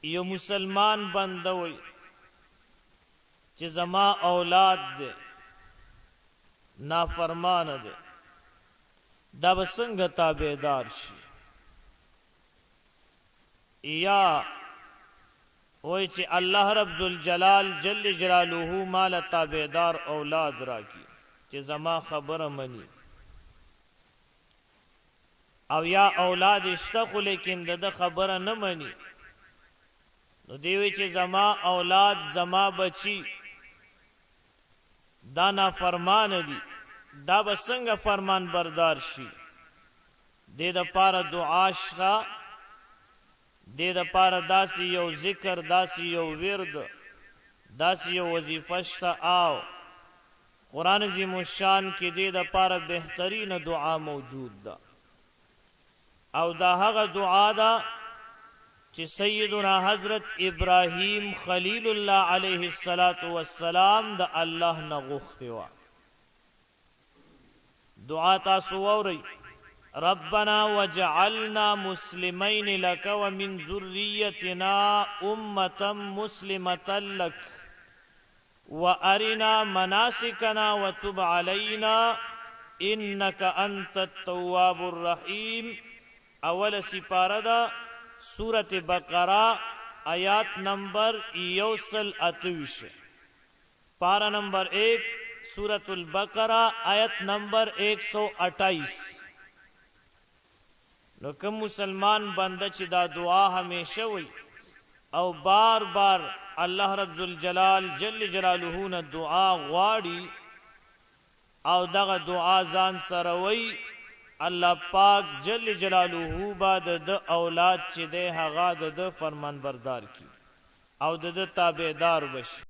یو مسلمان بنده وي چې زما اولاد دی نافرمانه دی، دا به څنګه تابعدار شي؟ یا وای چې الله رب ذوالجلال جل جلاله مال تابعدار اولاد راکی چې زما خبره مني، او یا اولاد اشته خو لیکن د خبره نه مني، نو دیوی چې زما اولاد زما بچی دا نافرمان دي، دا به څنګه فرمان بردار شي؟ دې دپاره دعا شته، دې دپاره داسې یو ذکر، داسې یو ورد، داسې یو وظیفه شته، او قرآن عظیم الشان کې دې دپاره بهترینه دعا موجود ده، او دا هغه دعا ده چې سیدنا حضرت ابراهیم خلیل الله علیه السلام د الله نه غوښتې وه. دعا تاسو واورئ: ربنا وجعلنا مسلمین لك ومن ذریتنا امة مسلمة لك وارنا مناسکنا وتب علینا انك انت التواب الرحیم. اول سپاره ده سورت بقرہ آیات نمبر 128، پارہ نمبر 1 سورت البقرہ آیت نمبر 128. نو کم مسلمان بنده چې دا دعا همیشه وي او بار بار الله رب ذوالجلال جل جلاله نه دعا غواړي او دغه دعا ځان سره وي، الله پاک جل جلاله بعد د اولاد چې ده هغه د فرمان بردار کی او د تابعدار بشي.